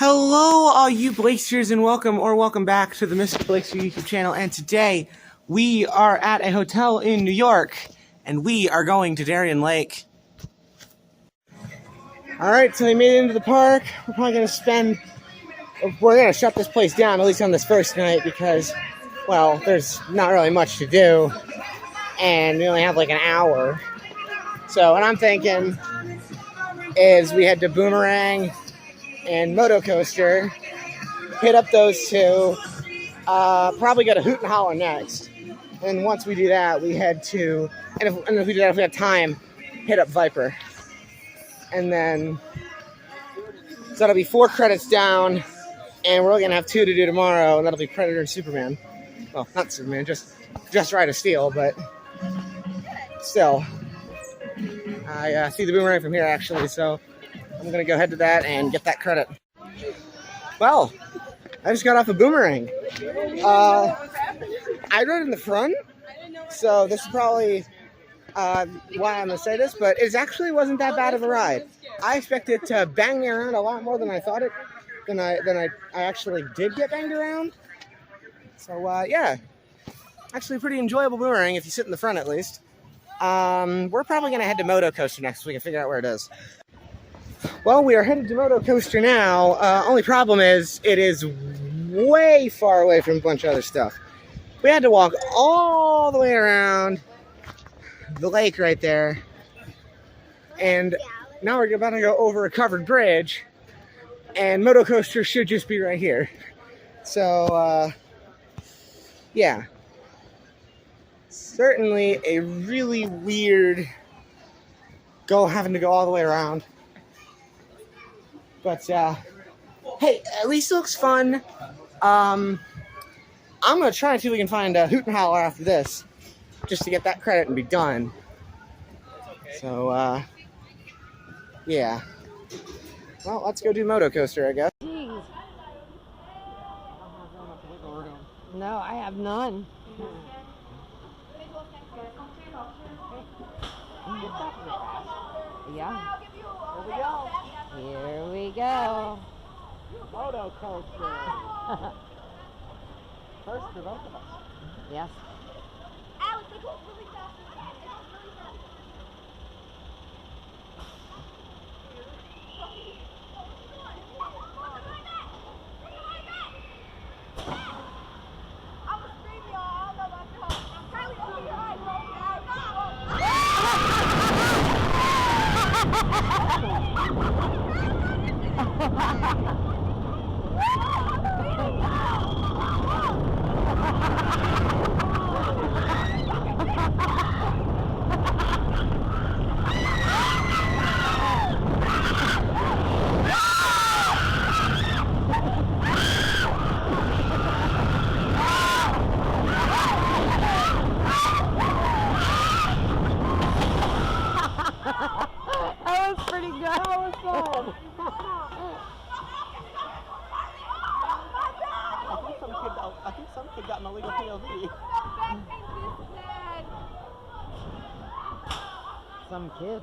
Hello, all you Blakesters, and welcome back to the Mr. Blakester YouTube channel. And today, we are at a hotel in New York, and we are going to Darien Lake. Alright, so we made it into the park. We're probably going to shut this place down, at least on this first night, because, well, there's not really much to do, and we only have like an hour. So, what I'm thinking is we head to Boomerang and Moto Coaster, hit up those two, probably go to Hoot and Holler next. And once we do that, we head to, and if we do that, if we have time, hit up Viper. And then, so that'll be 4 credits down, and we're only going to have 2 to do tomorrow, and that'll be Predator and Superman. Well, not Superman, just Ride of Steel, but still. I see the Boomerang from here, actually, so I'm going to go head to that and get that credit. Well, I just got off a Boomerang. I rode in the front, so this is probably why I'm going to say this, but it actually wasn't that bad of a ride. I expected to bang me around a lot more than I thought it, than I actually did get banged around. So, yeah, actually a pretty enjoyable Boomerang if you sit in the front at least. We're probably going to head to Moto Coaster next week and figure out where it is. Well, we are headed to Moto Coaster now. Only problem is, it is way far away from a bunch of other stuff. We had to walk all the way around the lake right there. And now we're about to go over a covered bridge. And Moto Coaster should just be right here. So, yeah. Certainly a really weird having to go all the way around. But, hey, at least it looks fun. I'm going to try and see if we can find a Hoot and Holler after this, just to get that credit and be done. So, yeah. Well, let's go do Moto Coaster, I guess. Jeez. No, I have none. Yeah. Here we go. Moto Coaster. First for both of us. Yes. That was pretty good. That was fun. I think some kid got an illegal POV. Some kid.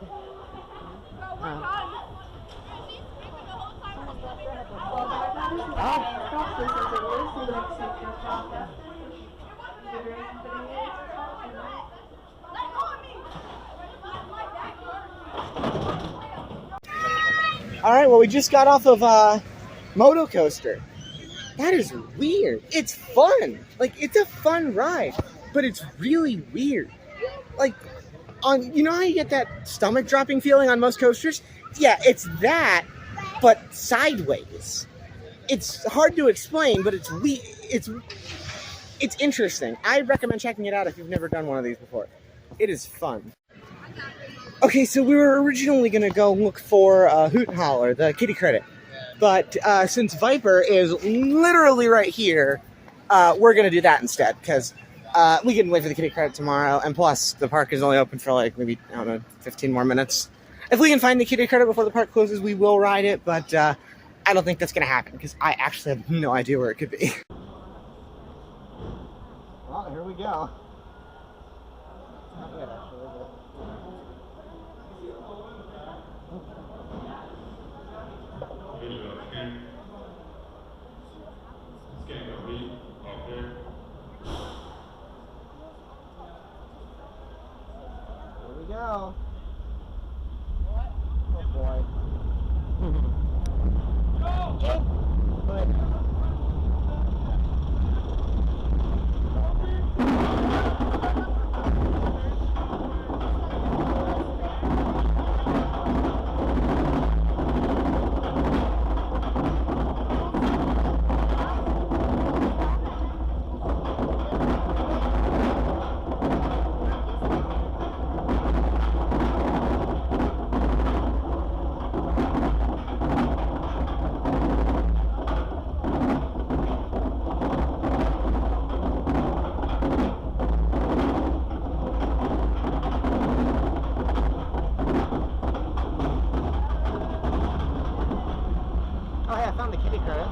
Alright, well, we just got off of Moto Coaster. That is weird. It's fun. Like, it's a fun ride, but it's really weird. Like, you know how you get that stomach dropping feeling on most coasters? Yeah, it's that, but sideways. It's hard to explain, but it's interesting. I recommend checking it out if you've never done one of these before. It is fun. Okay, so we were originally going to go look for Hoot and Holler, the kitty credit. But since Viper is literally right here, we're going to do that instead. Because we can wait for the kitty credit tomorrow. And plus, the park is only open for like maybe, I don't know, 15 more minutes. If we can find the kitty credit before the park closes, we will ride it. But I don't think that's going to happen. Because I actually have no idea where it could be. Well, here we go. Not yet, actually. I found the kitty credit.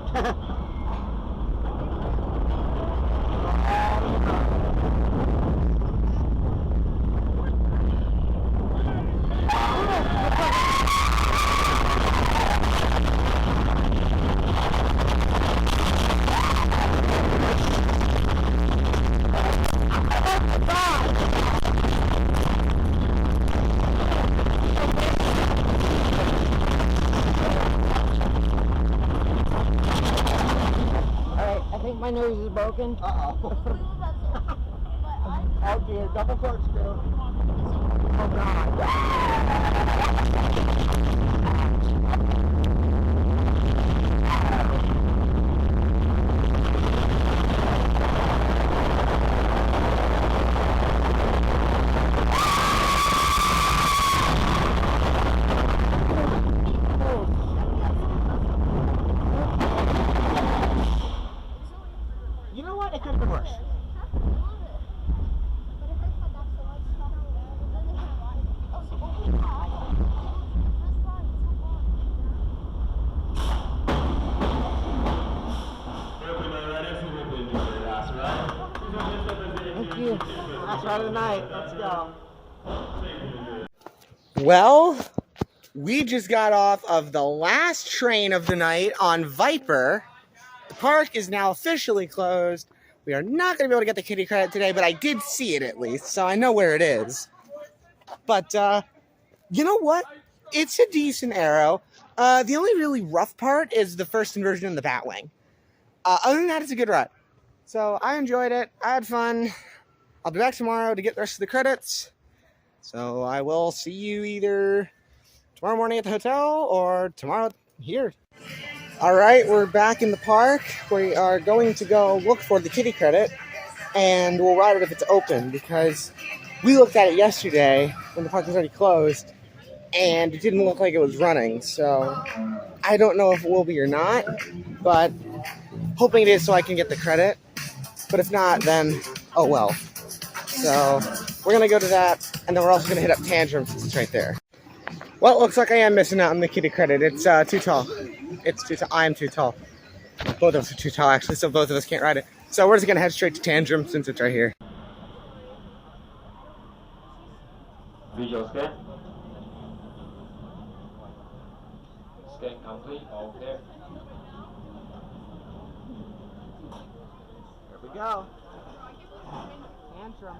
I think my nose is broken. Uh-oh. Oh dear, double corkscrew. Oh God. You know what? It could have been worse. Thank you. Last ride of the night. Let's go. Well, we just got off of the last train of the night on Viper. The park is now officially closed. We are not going to be able to get the kitty credit today, but I did see it at least, so I know where it is. But, you know what? It's a decent arrow. The only really rough part is the first inversion in the Batwing. Other than that, it's a good ride. So I enjoyed it. I had fun. I'll be back tomorrow to get the rest of the credits. So I will see you either tomorrow morning at the hotel or tomorrow here. All right, we're back in the park. We are going to go look for the kitty credit, and we'll ride it if it's open, because we looked at it yesterday when the park was already closed, and it didn't look like it was running. So I don't know if it will be or not, but hoping it is so I can get the credit. But if not, then oh well. So we're going to go to that, and then we're also going to hit up Tantrum since it's right there. Well, it looks like I am missing out on the kitty credit. It's too tall. It's too tall. I am too tall. Both of us are too tall, actually, so both of us can't ride it. So we're just going to head straight to Tantrum since it's right here. Visual scan. Scan complete. All clear. Here we go. Tantrum.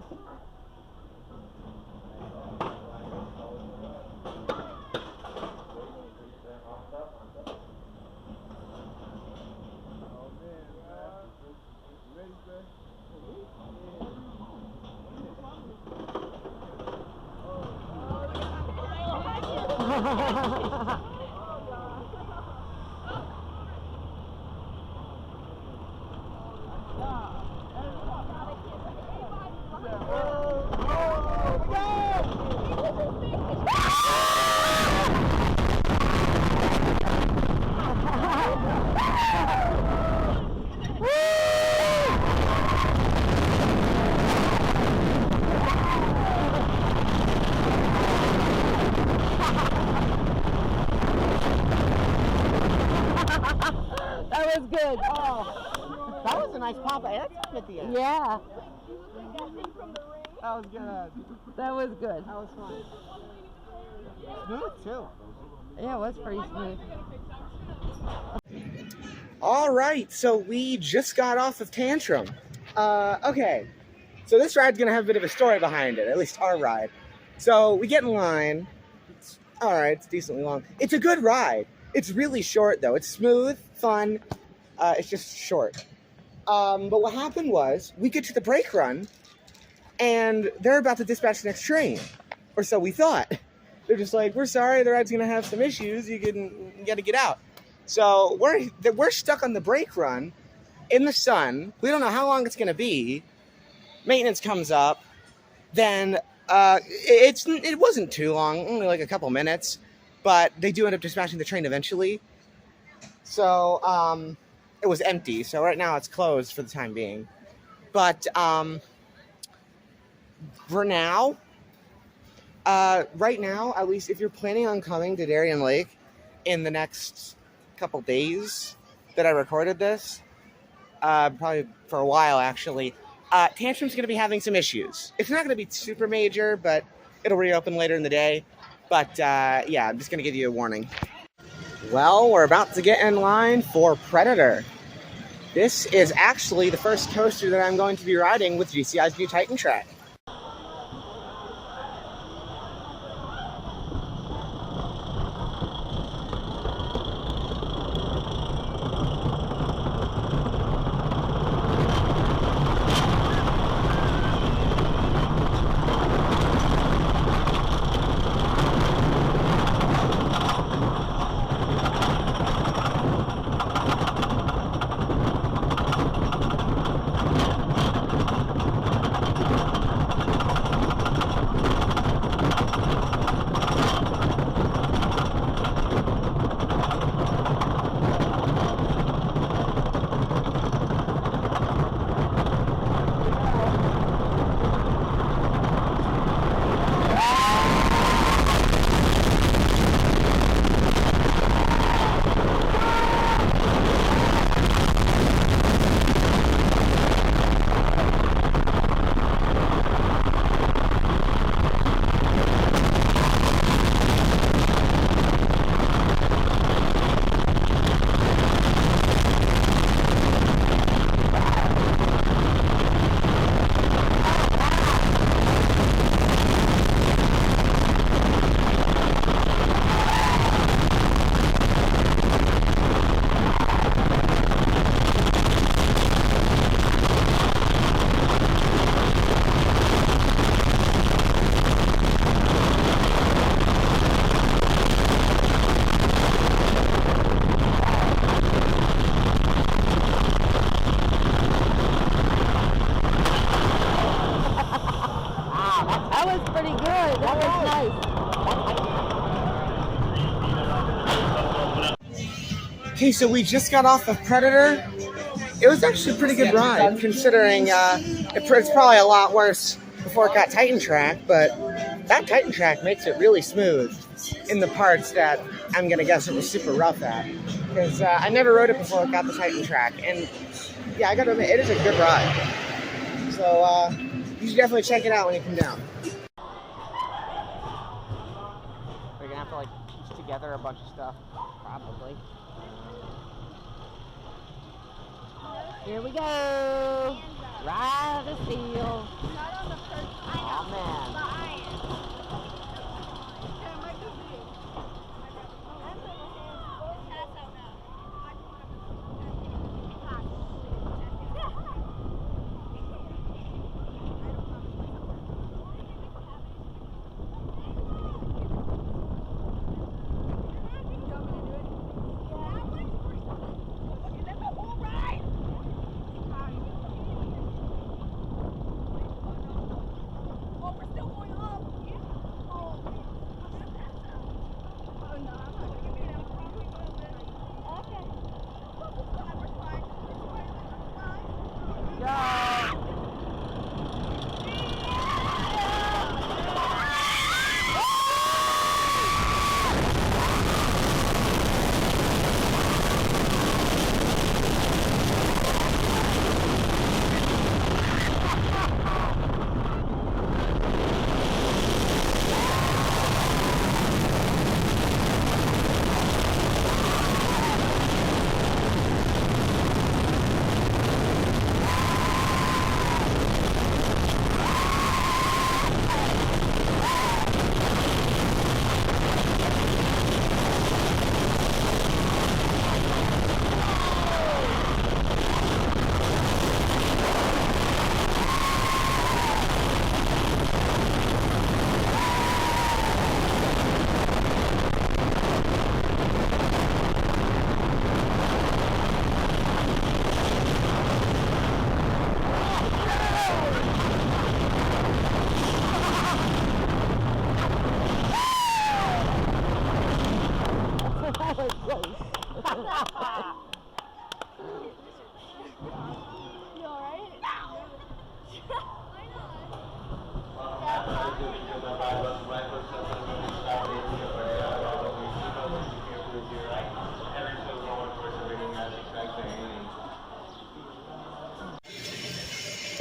That was good. Oh, that was a nice pop at the end. Yeah, That was good. that was good. That was fun. Smooth too. Yeah, it was pretty smooth. All right, so we just got off of Tantrum. Okay, so this ride's gonna have a bit of a story behind it, at least our ride. So we get in line. It's all right. It's decently long. It's a good ride. It's really short though. It's smooth, fun. It's just short. But what happened was we get to the brake run, and they're about to dispatch the next train, or so we thought. They're just like, "We're sorry, the ride's gonna have some issues. You got to get out." So we're stuck on the brake run in the sun. We don't know how long it's gonna be. Maintenance comes up, then it wasn't too long, only like a couple minutes, but they do end up dispatching the train eventually. So it was empty. So right now it's closed for the time being. But for now, right now, at least if you're planning on coming to Darien Lake in the next couple days that I recorded this, probably for a while actually, Tantrum's going to be having some issues. It's not going to be super major, but it'll reopen later in the day. But yeah, I'm just going to give you a warning. Well, we're about to get in line for Predator. This is actually the first coaster that I'm going to be riding with GCI's new Titan track. That was pretty good. That was nice. Okay, so we just got off of Predator. It was actually a pretty good ride, considering it's probably a lot worse before it got Titan track, but that Titan track makes it really smooth in the parts that I'm going to guess it was super rough at. Because I never rode it before it got the Titan track, and yeah, I got to admit, it is a good ride. So you should definitely check it out when you come down. We're going to have to piece together a bunch of stuff, probably. Here we go. Ride the steel. Oh man. Still going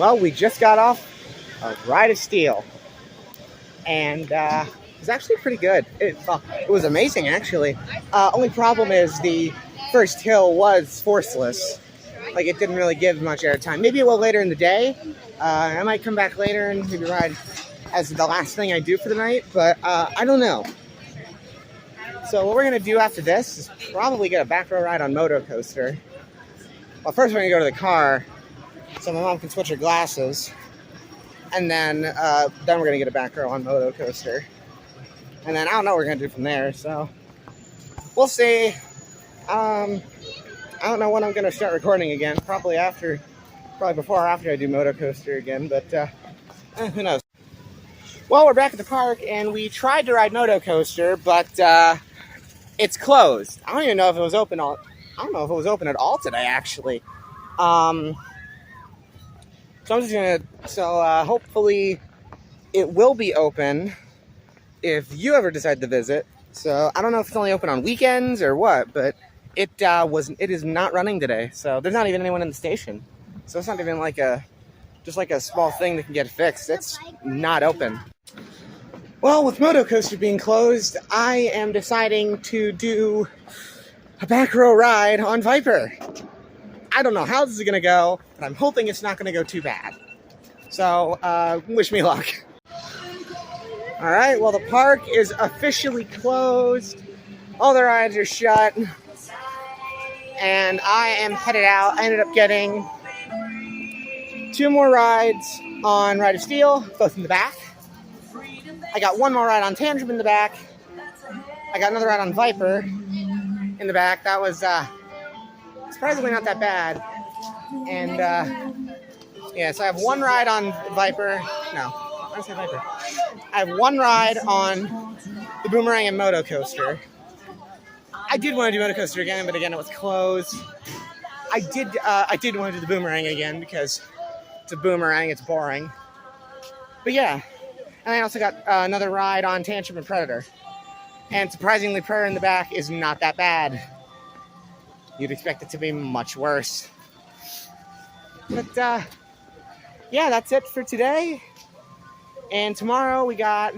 Well, we just got off a ride of steel, and it was actually pretty good. It was amazing, actually. Only problem is the first hill was forceless. Like, it didn't really give much airtime. Maybe it will later in the day. I might come back later and maybe ride as the last thing I do for the night, but I don't know. So what we're going to do after this is probably get a back row ride on Moto Coaster. Well, first we're going to go to the car so my mom can switch her glasses. And then we're going to get a back row on Moto Coaster. And then I don't know what we're going to do from there, so we'll see. I don't know when I'm going to start recording again. Probably before or after I do Moto Coaster again, but who knows. Well, we're back at the park, and we tried to ride Moto Coaster, but it's closed. I don't even know if it was open I don't know if it was open at all today, actually. So hopefully it will be open if you ever decide to visit. So I don't know if it's only open on weekends or what, but it is not running today. So there's not even anyone in the station. So it's not even like just like a small thing that can get fixed. It's not open. Well, with Moto Coaster being closed, I am deciding to do a back row ride on Viper. I don't know how this is going to go, but I'm hoping it's not going to go too bad. So, wish me luck. All right, well, the park is officially closed. All the rides are shut. And I am headed out. I ended up getting 2 more rides on Ride of Steel, both in the back. I got 1 more ride on Tantrum in the back. I got another ride on Viper in the back. That was surprisingly not that bad. And yeah, so I have 1 ride on Viper. No, I didn't say Viper. I have 1 ride on the Boomerang and Moto Coaster. I did want to do Moto Coaster again, but again, it was closed. I did want to do the Boomerang again because it's a boomerang, it's boring. But yeah. And I also got another ride on Tantrum and Predator. And surprisingly, Predator in the back is not that bad. You'd expect it to be much worse. But, yeah, that's it for today. And tomorrow we got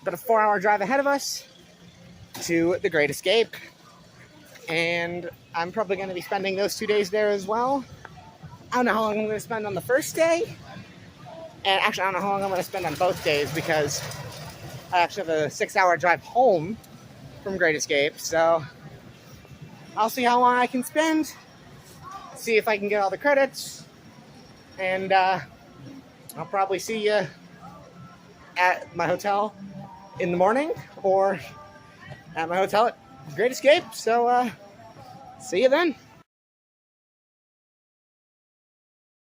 about a 4-hour drive ahead of us to the Great Escape. And I'm probably going to be spending those 2 days there as well. I don't know how long I'm going to spend on the first day. And actually, I don't know how long I'm going to spend on both days because I actually have a 6-hour drive home from Great Escape. So I'll see how long I can spend, see if I can get all the credits, and I'll probably see you at my hotel in the morning or at my hotel at Great Escape. So see you then.